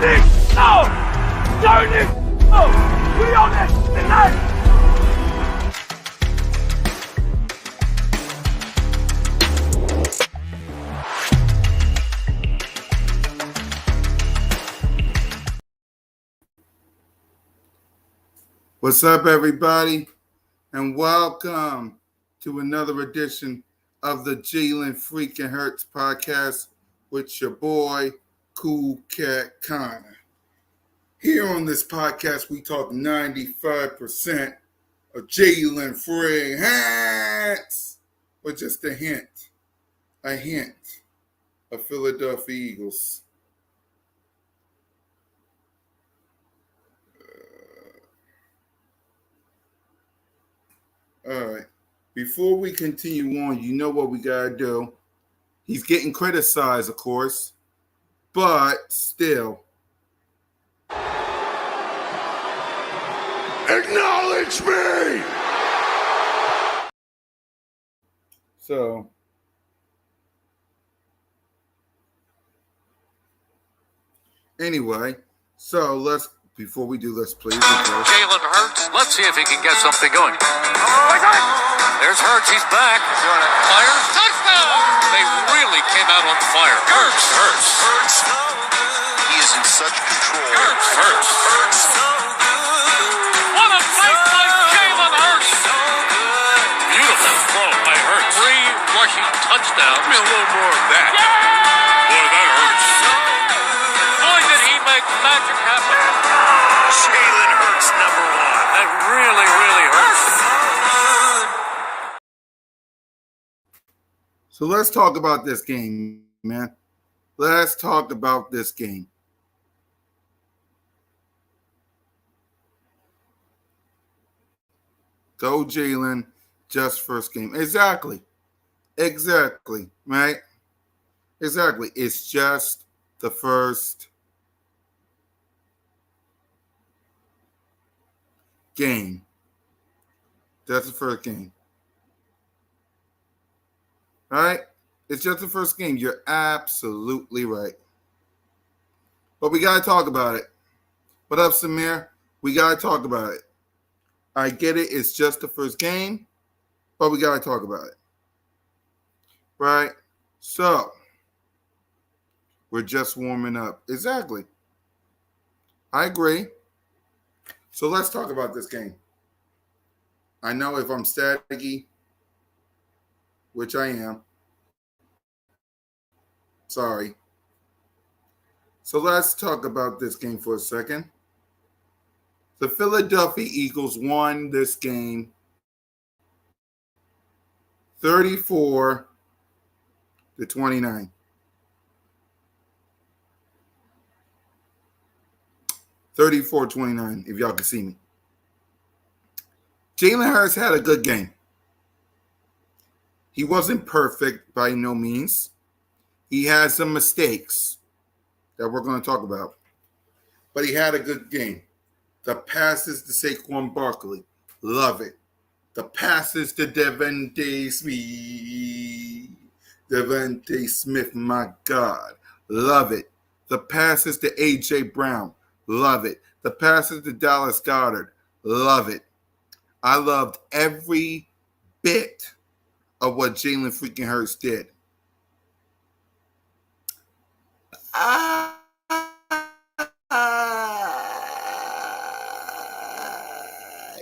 No! No! We on it tonight! What's up, everybody, and welcome to another edition of the Jalen Freaking Hurts podcast with your boy, Cool Cat Connor. Here on this podcast, we talk 95% of Jalen Freaking Hurts, with just a hint of Philadelphia Eagles. All right. Before we continue on, you know what we got to do. He's getting criticized, of course, but still. Acknowledge me! So, anyway, before we do this, please. Jalen Hurts, let's see if he can get something going. There's Hurts, he's back. Fire, touchdown! They really came out on fire. Hurts. He is in such control. Hurts. What a fight by Jalen Hurts! Beautiful throw by Hurts. 3 rushing touchdowns. Give me a little more of that. Boy, that hurts. Boy, did he make magic happen. Jalen Hurts, number 1. That really hurts. So let's talk about this game, man. Let's talk about this game. Go Jalen, just first game. Exactly, right? Exactly. It's just the first game. That's the first game. All right? It's just the first game. You're absolutely right. But we got to talk about it. What up, Samir? We got to talk about it. I get it. It's just the first game, but we got to talk about it. Right? So, we're just warming up. Exactly. I agree. So, let's talk about this game. I know if I'm staticky, which I am. Sorry. So let's talk about this game for a second. The Philadelphia Eagles won this game 34-29. 34-29, if y'all can see me. Jalen Hurts had a good game. He wasn't perfect by no means. He had some mistakes that we're going to talk about. But he had a good game. The passes to Saquon Barkley, love it. The passes to Devontae Smith, my God, love it. The passes to A.J. Brown, love it. The passes to Dallas Goedert, love it. I loved every bit of what Jalen freaking Hurts did.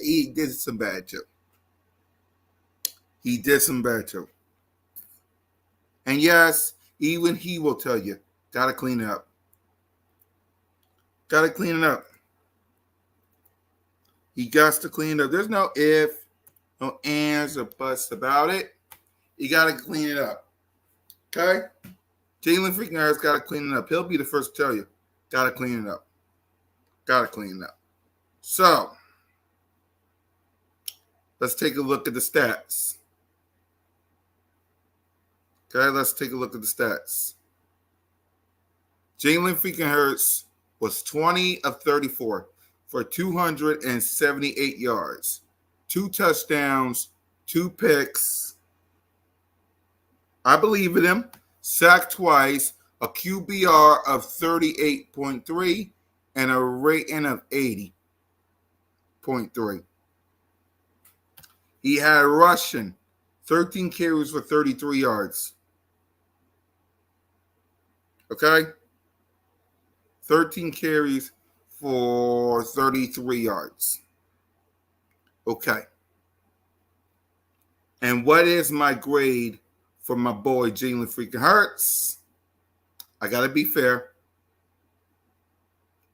He did some bad too. And yes, even he will tell you, gotta clean it up. He got to clean it up. There's no if, no ands, or buts about it. You got to clean it up. Okay? Jalen freaking Hurts got to clean it up. He'll be the first to tell you. Got to clean it up. So, let's take a look at the stats. Okay, let's take a look at the stats. Jalen freaking Hurts was 20 of 34 for 278 yards, 2 touchdowns, 2 picks. I believe in him. Sacked twice, a QBR of 38.3, and a rating of 80.3. He had rushing, 13 carries for 33 yards. Okay? 13 carries for 33 yards. Okay. And what is my grade for my boy Jalen freaking Hurts? I got to be fair.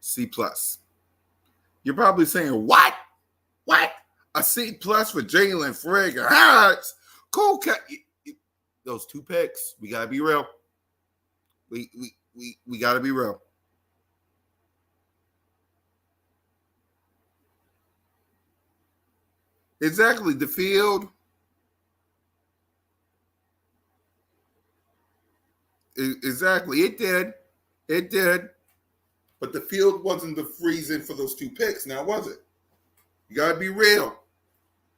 C+. You're probably saying, what? What? A C+ for Jalen freaking Hurts? Cool cat. Those 2 picks, we got to be real. We got to be real. Exactly. The field. Exactly. It did. It did. But the field wasn't the reason for those 2 picks. Now, was it? You got to be real.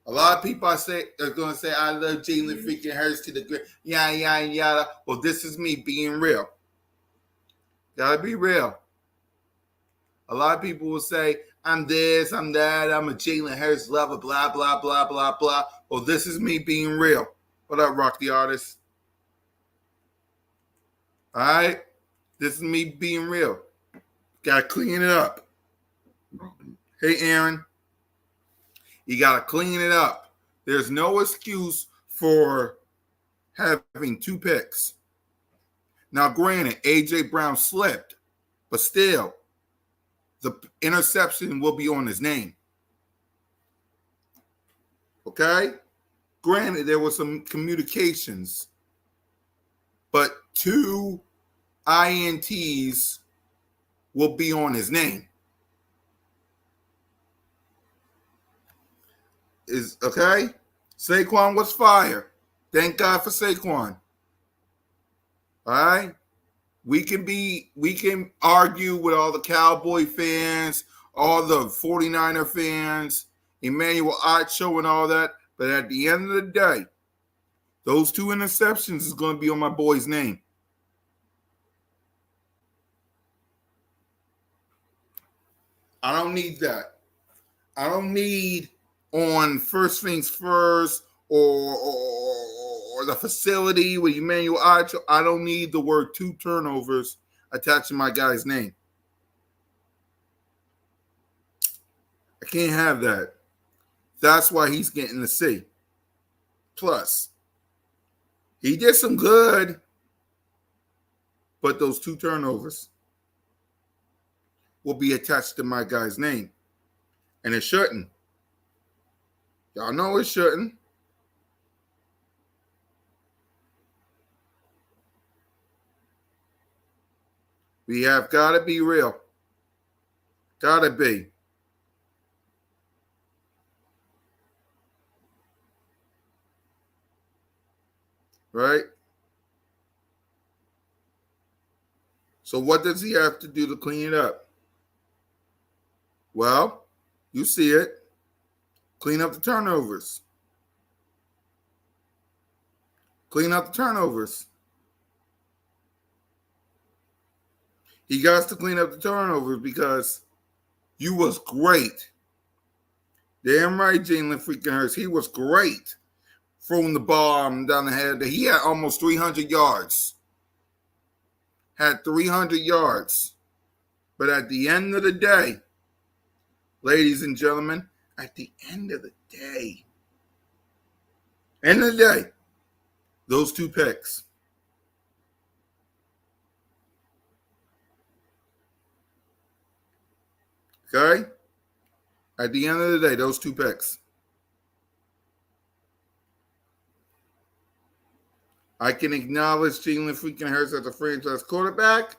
A lot of people are going to say, I love Jalen freaking Hurts to the grave. Yada, yada, yada. Well, this is me being real. Got to be real. A lot of people will say, I'm this, I'm that, I'm a Jalen Hurts lover, blah, blah, blah, blah, blah. Well, this is me being real. What up, Rock the Artist? All right? This is me being real. Got to clean it up. Hey, Aaron. You got to clean it up. There's no excuse for having 2 picks. Now, granted, A.J. Brown slipped, but still, the interception will be on his name. Okay? Granted, there were some communications, but 2 INTs will be on his name. Is okay? Saquon was fire. Thank God for Saquon. All right? We can argue with all the Cowboy fans, all the 49er fans, Emmanuel Ocho and all that, but at the end of the day, those 2 interceptions is going to be on my boy's name. I don't need that. I don't need on first things first or the facility with Emmanuel Ocho. I don't need the word 2 turnovers attached to my guy's name. I can't have that. That's why he's getting the C. Plus, he did some good, but those 2 turnovers will be attached to my guy's name. And it shouldn't. Y'all know it shouldn't. We have got to be real. Got to be. Right? So what does he have to do to clean it up? Well, you see it. Clean up the turnovers. Clean up the turnovers. He got to clean up the turnovers because you was great. Damn right, Jalen freaking Hurts. He was great throwing the ball down the head. He had almost 300 yards. Had 300 yards. But at the end of the day, ladies and gentlemen, at the end of the day, those 2 picks. Okay? At the end of the day, those 2 picks. I can acknowledge Jalen freaking Hurts as a franchise quarterback.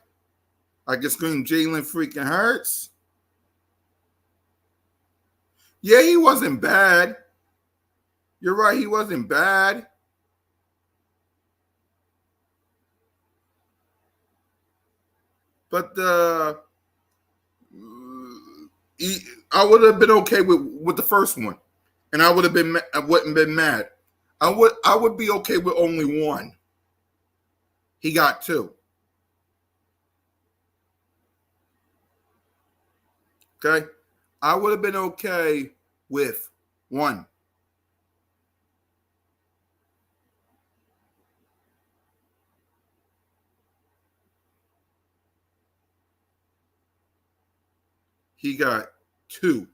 I can scream Jalen freaking Hurts. Yeah, he wasn't bad. You're right, he wasn't bad. But I would have been okay with the first one, and I wouldn't been mad. I would be okay with only 1. He got 2. Okay? I would have been okay with 1. He got 2.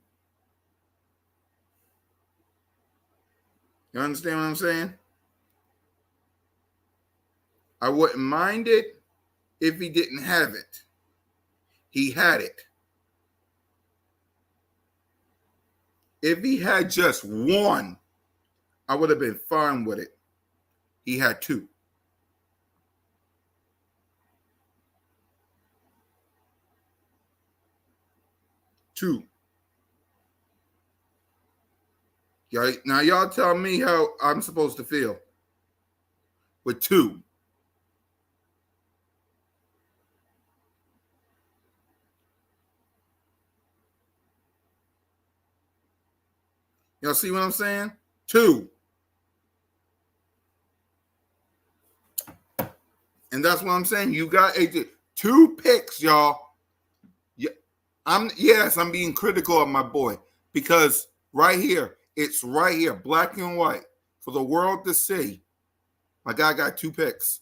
You understand what I'm saying? I wouldn't mind it if he didn't have it. He had it. If he had just 1, I would have been fine with it. He had 2. Now y'all tell me how I'm supposed to feel with 2. Y'all see what I'm saying? 2. And that's what I'm saying. You got 2 picks, y'all. Yeah, I'm being critical of my boy because right here, it's right here, black and white, for the world to see. My guy got 2 picks,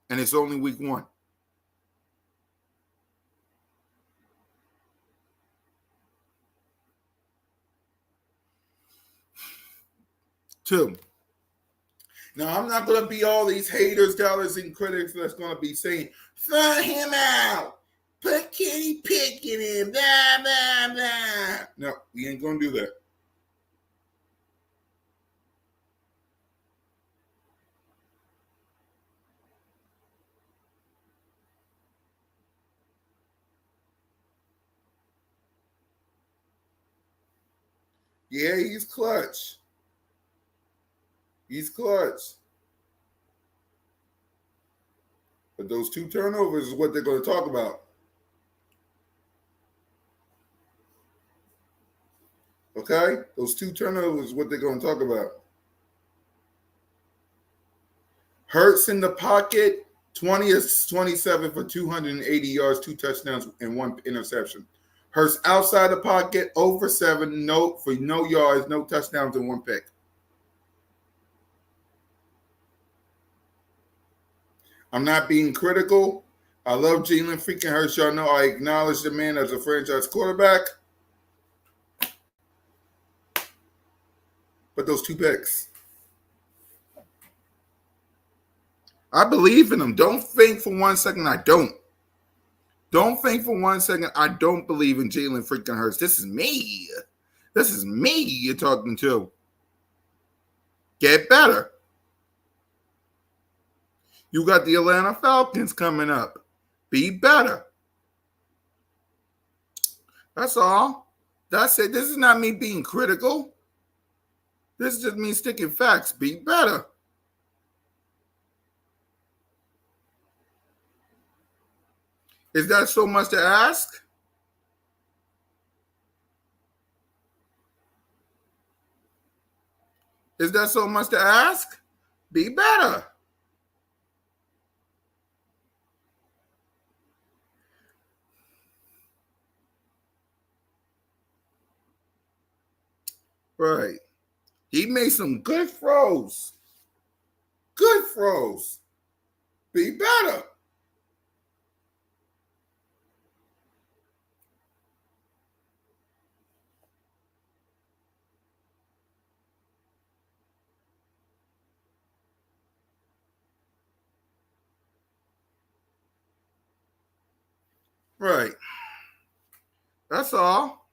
and it's only week 1. Two. Now, I'm not going to be all these haters, doubters, and critics that's going to be saying, throw him out. Put Kenny Pickett in. Blah, blah, blah. No, we ain't going to do that. Yeah, he's clutch. He's clutch. But those 2 turnovers is what they're going to talk about. Okay? Those 2 turnovers is what they're going to talk about. Hurts in the pocket, 20-27 for 280 yards, 2 touchdowns, and 1 interception. Hurts outside the pocket, 0 for 7, no yards, no touchdowns, and 1 pick. I'm not being critical. I love Jalen freaking Hurts. Y'all know I acknowledge the man as a franchise quarterback. But those 2 picks. I believe in him. Don't think for 1 second I don't. Don't think for 1 second I don't believe in Jalen freaking Hurts. This is me. This is me you're talking to. Get better. You got the Atlanta Falcons coming up. Be better. That's all. That's it. This is not me being critical. This is just me sticking facts. Be better. Is that so much to ask? Is that so much to ask? Be better. Right. He made some good throws. Good throws. Be better. Right. That's all.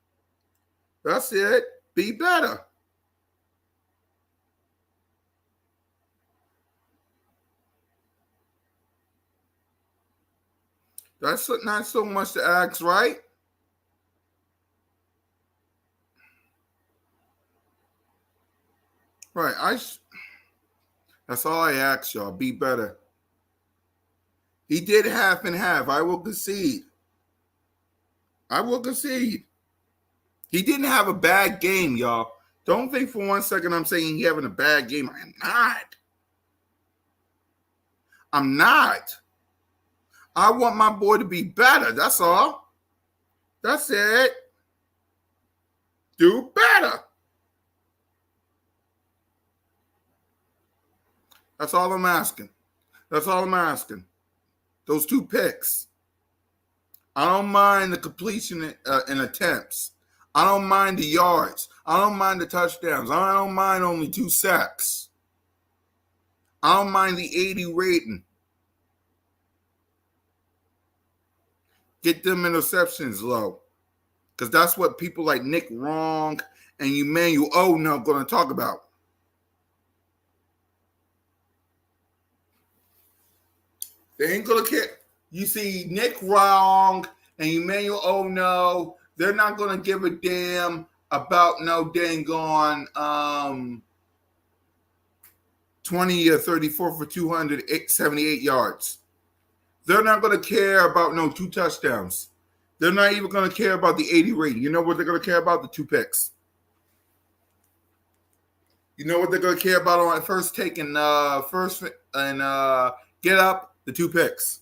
That's it. Be better. That's not so much to ask, right? Right. That's all I ask y'all. Be better. He did half and half. I will concede. I will concede. He didn't have a bad game, y'all. Don't think for 1 second I'm saying he's having a bad game. I am not. I'm not. I want my boy to be better. That's all. That's it. Do better. That's all I'm asking. That's all I'm asking. Those 2 picks. I don't mind the completion and attempts. I don't mind the yards. I don't mind the touchdowns. I don't mind only 2 sacks. I don't mind the 80 rating. Get them interceptions low. Because that's what people like Nick Wrong and Emmanuel Odom going to talk about. They ain't going to care. You see Nick Wrong and Emmanuel Odom, they're not going to give a damn about no dang on 20 or 34 for 278 yards. They're not going to care about no 2 touchdowns. They're not even going to care about the 80 rating. You know what they're going to care about? The 2 picks. You know what they're going to care about on first take and get up? The 2 picks.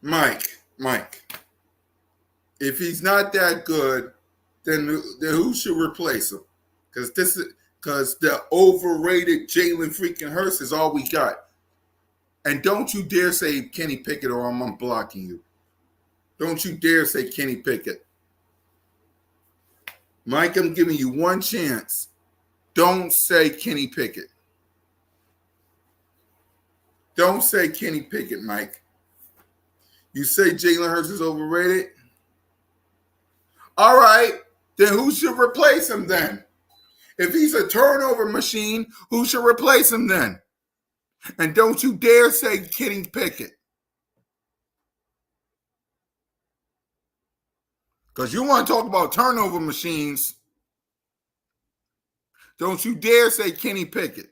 Mike. If he's not that good, then who should replace him? Because the overrated Jalen freaking Hurts is all we got. And don't you dare say Kenny Pickett or I'm unblocking you. Don't you dare say Kenny Pickett. Mike, I'm giving you one chance. Don't say Kenny Pickett. Don't say Kenny Pickett, Mike. You say Jalen Hurts is overrated? All right, then who should replace him then? If he's a turnover machine, who should replace him then? And don't you dare say Kenny Pickett. Because you want to talk about turnover machines. Don't you dare say Kenny Pickett.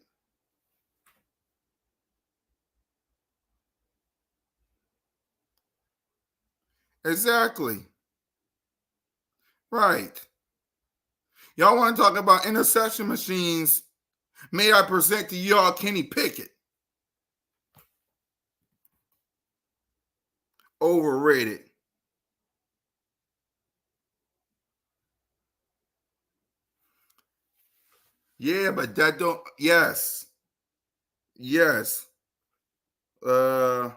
Exactly. Right. Y'all want to talk about interception machines? May I present to y'all Kenny Pickett. Overrated. Yeah, but that don't. Yes. Come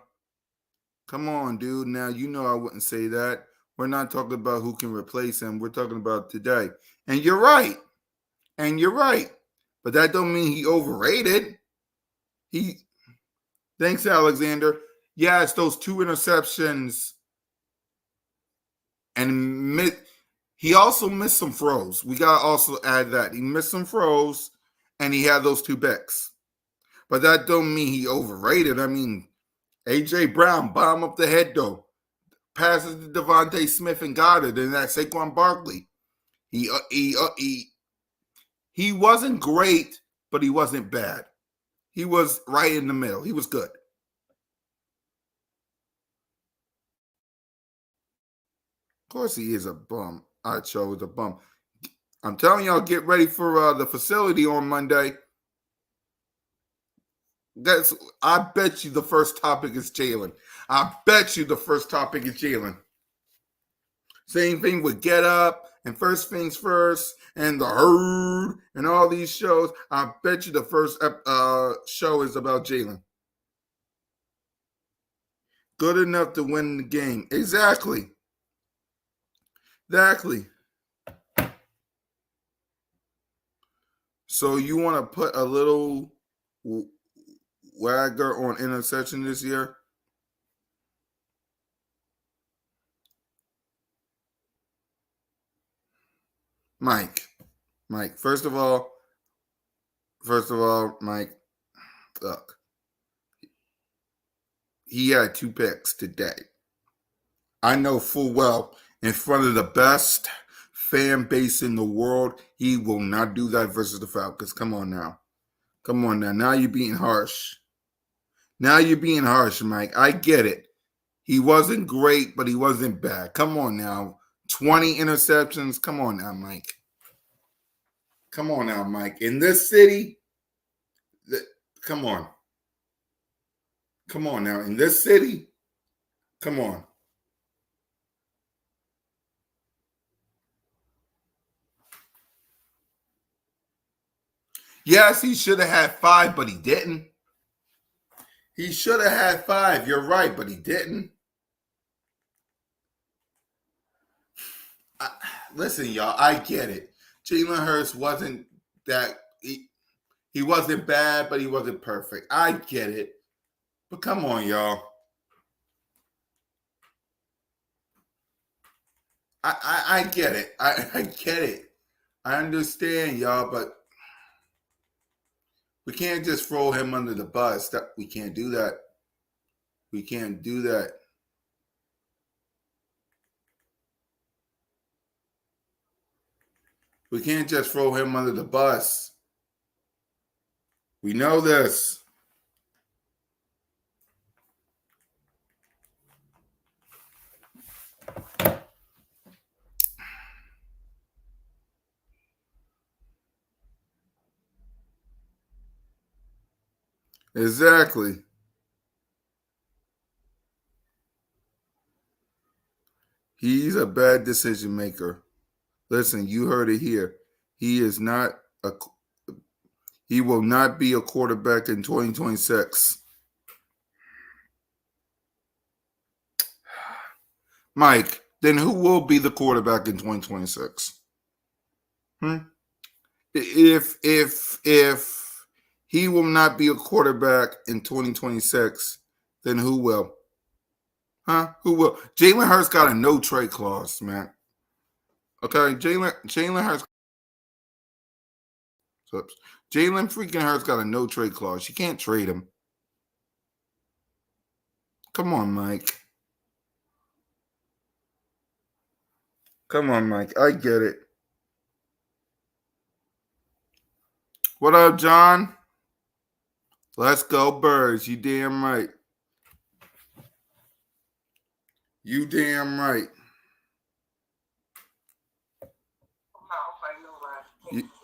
on, dude. Now you know I wouldn't say that. We're not talking about who can replace him. We're talking about today. And you're right. But that don't mean he overrated. Thanks, Alexander. Yes, those 2 interceptions. And he also missed some throws. We got to also add that. He missed some throws, and he had those 2 picks. But that don't mean he overrated. I mean, A.J. Brown, bomb up the head, though. Passes to Devontae Smith and Goddard, and that Saquon Barkley. He wasn't great, but he wasn't bad. He was right in the middle. He was good. Of course he is a bum. I chose a bum. I'm telling y'all, get ready for the facility on Monday. I bet you the first topic is Jalen. Same thing with Get Up and First Things First and The Herd and all these shows. I bet you the first show is about Jalen. Good enough to win the game. Exactly. So you want to put a little wagger on interception this year? Mike, first of all, Mike, look, he had 2 picks today. I know full well in front of the best fan base in the world, he will not do that versus the Falcons. Come on now. Now you're being harsh. Mike. I get it. He wasn't great, but he wasn't bad. Come on now. 20 interceptions. Come on now, Mike. In this city, come on now. In this city, Come on. Yes, he should have had 5, but he didn't. He should have had 5. You're right, but he didn't. Listen, y'all, I get it. Jalen Hurts wasn't that. He wasn't bad, but he wasn't perfect. I get it. But come on, y'all. I get it. I get it. I understand, y'all, but we can't just throw him under the bus. We can't do that. We can't do that. We can't just throw him under the bus. We know this. Exactly. He's a bad decision maker. Listen, you heard it here. He is not a. He will not be a quarterback in 2026. Mike, then who will be the quarterback in 2026? If he will not be a quarterback in 2026, then who will? Who will? Jalen Hurts got a no trade clause, man. Okay, Jalen Hurts. Oops. Jalen freaking Hurts got a no trade clause. You can't trade him. Come on, Mike. Come on, Mike. I get it. What up, John? Let's go, Birds. You damn right. You damn right.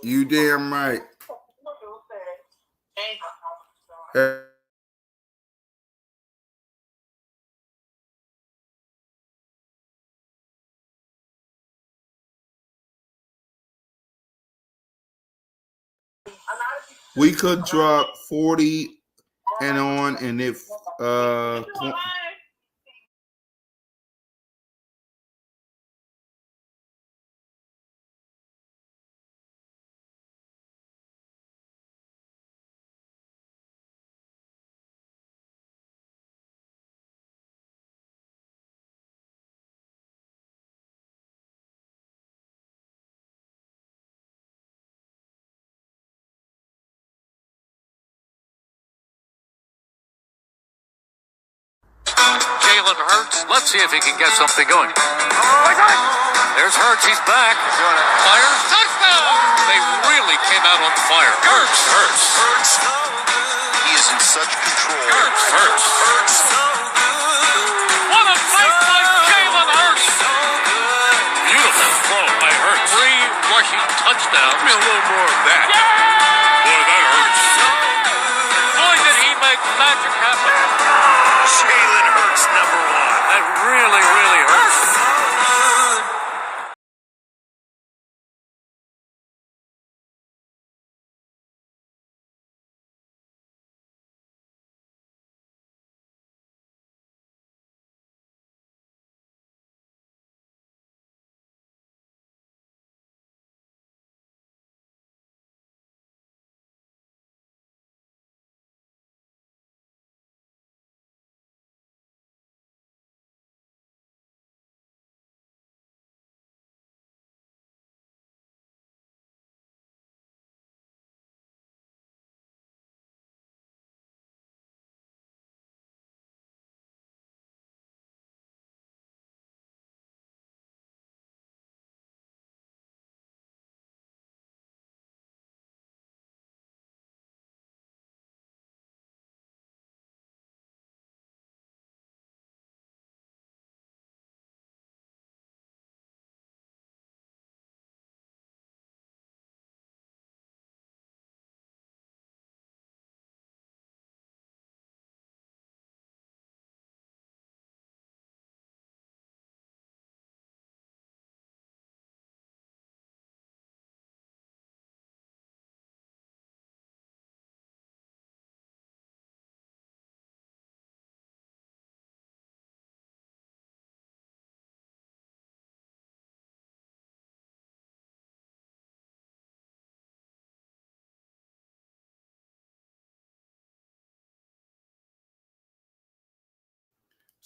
You damn right. Hey. We could drop 40 and on, and if Jalen Hurts. Let's see if he can get something going. There's Hurts. He's back. Fire. Touchdown! They really came out on fire. Hurts. He is in such control. Hurts. What a play by Jalen Hurts. Beautiful throw by Hurts. 3 rushing touchdowns. Give me a little more of that. Boy, that hurts. Boy, did he make magic happen. Jalen Hurts, number 1. That really hurts.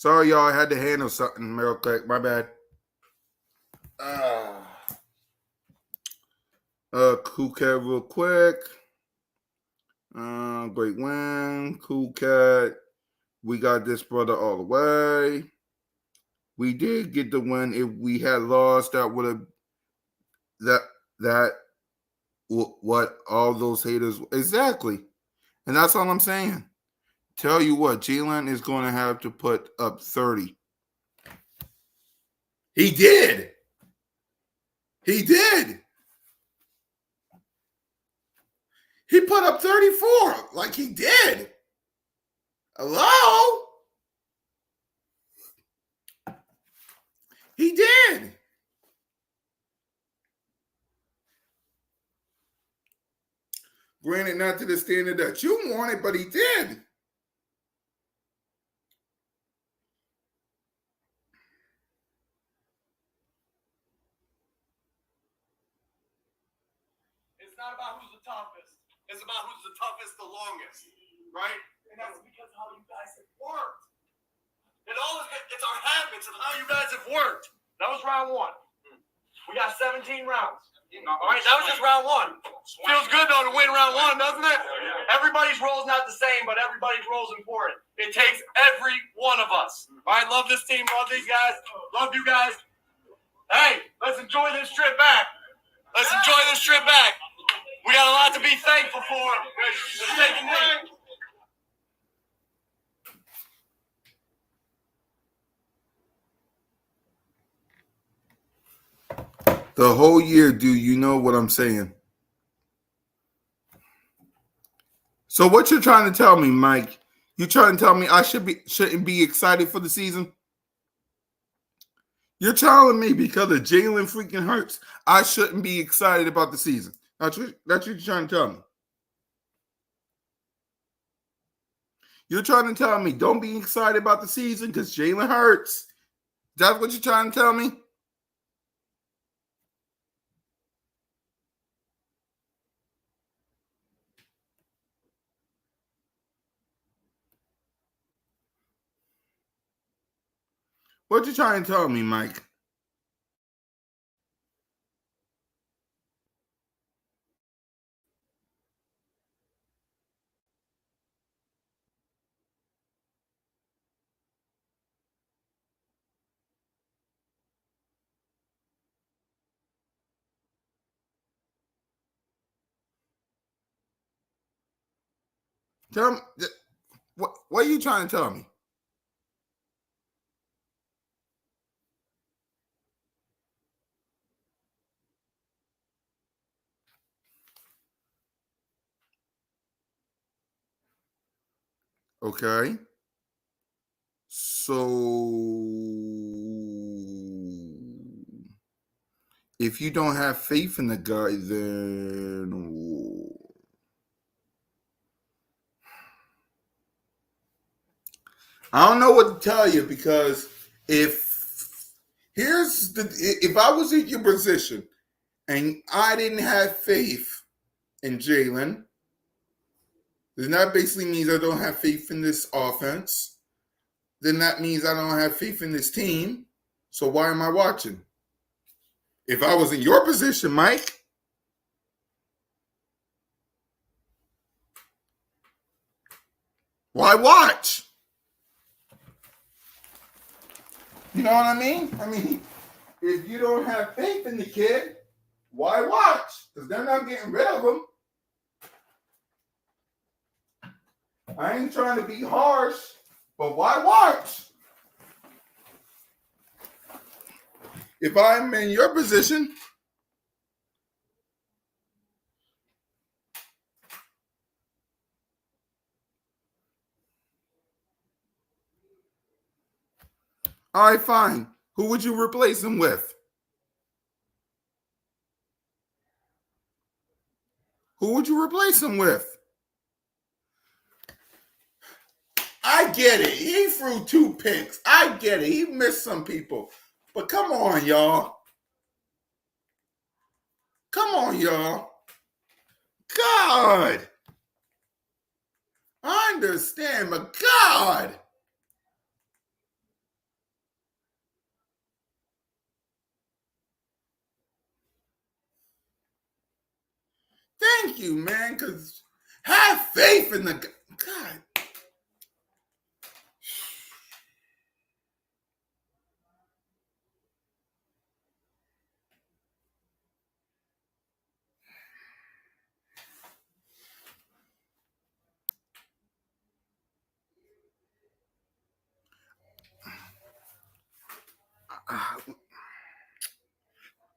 Sorry, y'all. I had to handle something real quick. My bad. Cool Cat real quick. Great win. Cool Cat. We got this brother all the way. We did get the win. If we had lost, that would have what all those haters exactly. And that's all I'm saying. Tell you what, Jalen is going to have to put up 30. He did. He did. He put up 34 like he did. Hello? He did. Granted, not to the standard that you wanted, but he did. It's not about who's the toughest. It's about who's the toughest the longest, right? And that's because how you guys have worked. It's our habits of how you guys have worked. That was round one. We got 17 rounds. All right, that was just round one. Feels good, though, to win round one, doesn't it? Everybody's role is not the same, but everybody's role is important. It takes every one of us. All right, love this team, love these guys, love you guys. Hey, let's enjoy this trip back. Let's enjoy this trip back. We got a lot to be thankful for. Let's take a knee. The whole year, do you know what I'm saying? So what you're trying to tell me, Mike? You trying to tell me I shouldn't be excited for the season? You're telling me because of Jalen freaking Hurts, I shouldn't be excited about the season. That's what you're trying to tell me. You're trying to tell me don't be excited about the season because Jalen Hurts. That's what you're trying to tell me? What you trying to tell me, Mike? Tell me what are you trying to tell me? Okay. So if you don't have faith in the guy, then I don't know what to tell you because if I was in your position and I didn't have faith in Jalen, then that basically means I don't have faith in this offense. Then that means I don't have faith in this team. So why am I watching? If I was in your position, Mike, why watch? You know what I mean? I mean, if you don't have faith in the kid, why watch? Because they're not getting rid of him. I ain't trying to be harsh, but why watch? If I'm in your position, all right, fine. Who would you replace him with? Who would you replace him with? I get it. He threw 2 picks. I get it. He missed some people. But come on, y'all. Come on, y'all. God. I understand, but God. you, man, because have faith in the God.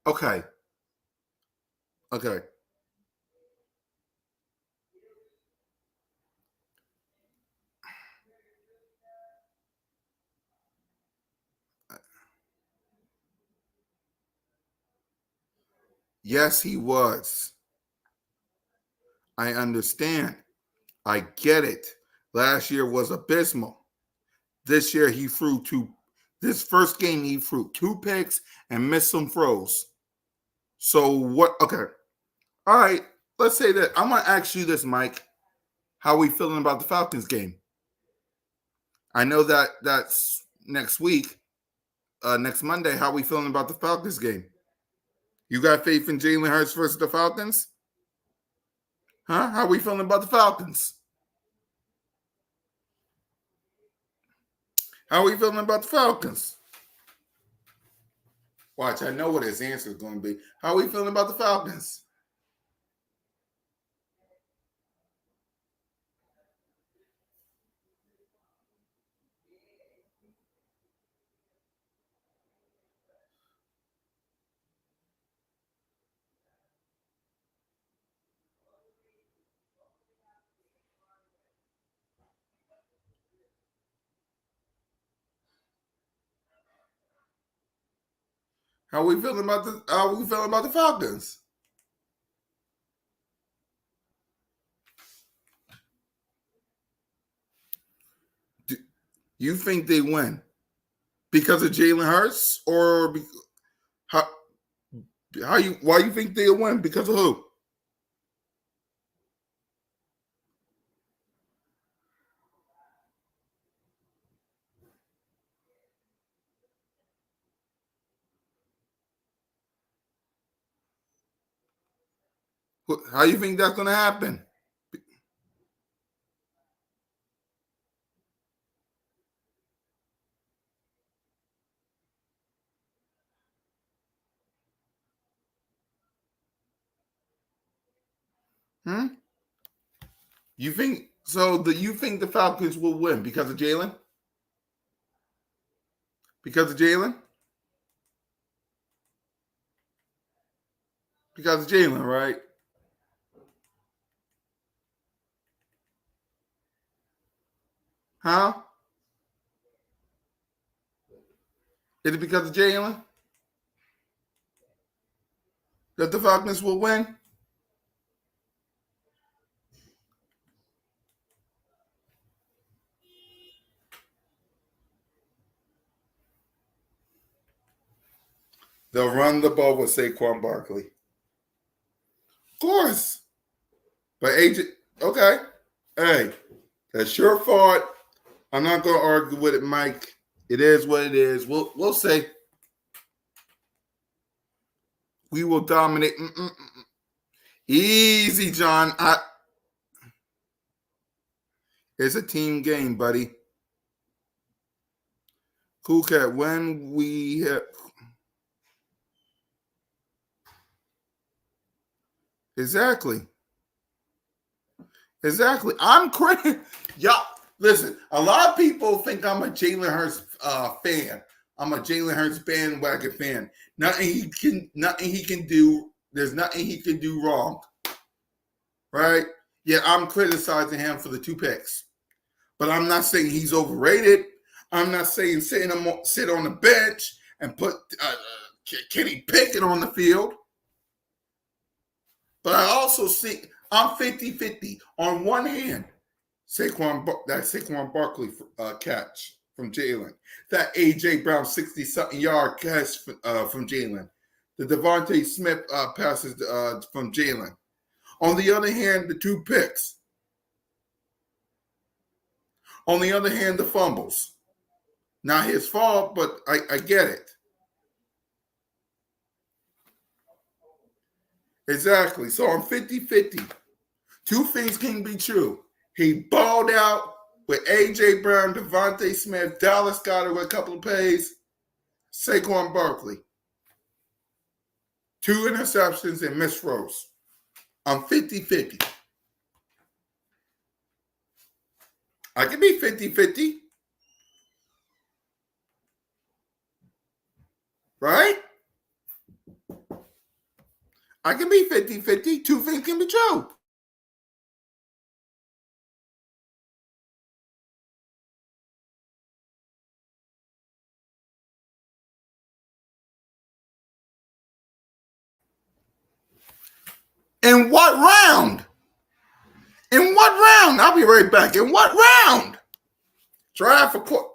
Okay. Okay. Yes, he was. I understand. I get it. Last year was abysmal. This year he threw two. This first game he threw 2 picks and missed some throws. So what? Okay. All right. Let's say that I'm gonna ask you this, Mike. How are we feeling about the Falcons game? I know that that's next week, next Monday. How are we feeling about the Falcons game? You got faith in Jalen Hurts versus the Falcons? Huh? How are we feeling about the Falcons? How are we feeling about the Falcons? Watch, I know what his answer is going to be. How are we feeling about the Falcons? How are we feeling about the Falcons? Do you think they win because of Jalen Hurts, or how why you think they'll win? Because of who? How you think that's going to happen? Hmm? You think so? You think the Falcons will win because of Jalen? Because of Jalen? Because of Jalen, right? Huh? Is it because of Jalen that the Falcons will win? They'll run the ball with Saquon Barkley. Of course. But AJ, okay. Hey, that's your fault. I'm not going to argue with it, Mike. It is what it is. We'll say we will dominate. Easy, John. It's a team game, buddy. Cool cat. When we have exactly. I'm crazy. Yeah, listen. A lot of people think I'm a Jalen Hurts fan. I'm a Jalen Hurts bandwagon fan. Nothing he can do. There's nothing he can do wrong. Right? Yeah, I'm criticizing him for the 2 picks, but I'm not saying he's overrated. I'm not saying sit on the bench and put Kenny Pickett on the field. But I also see I'm 50-50. On one hand, Saquon Barkley catch from Jalen, that A.J. Brown 60-something yard catch from Jalen, the Devontae Smith passes from Jalen. On the other hand, the 2 picks. On the other hand, the fumbles. Not his fault, but I get it. Exactly. So I'm 50-50. Two things can be true. He balled out with A.J. Brown, Devontae Smith, Dallas Goedert with a couple of plays, Saquon Barkley. 2 interceptions and missed throws. I'm 50-50. I can be 50-50. Right? I can be 50-50. Two things can be true. In what round? In what round? I'll be right back. In what round? Draft for court.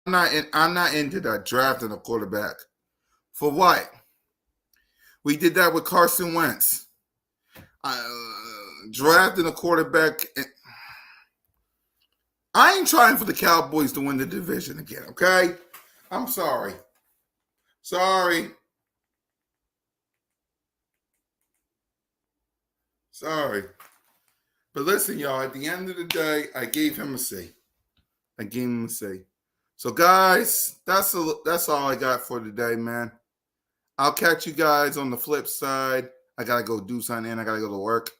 I'm not into that drafting a quarterback. For what? We did that with Carson Wentz. Drafting a quarterback. I ain't trying for the Cowboys to win the division again, okay? I'm sorry. Sorry. But listen, y'all, at the end of the day, I gave him a C. So, guys, that's all I got for today, man. I'll catch you guys on the flip side. I got to go do something and I got to go to work.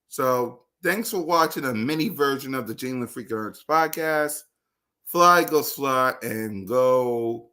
So, thanks for watching a mini version of the Jalen Freaking Hurts podcast. Fly, goes fly, and go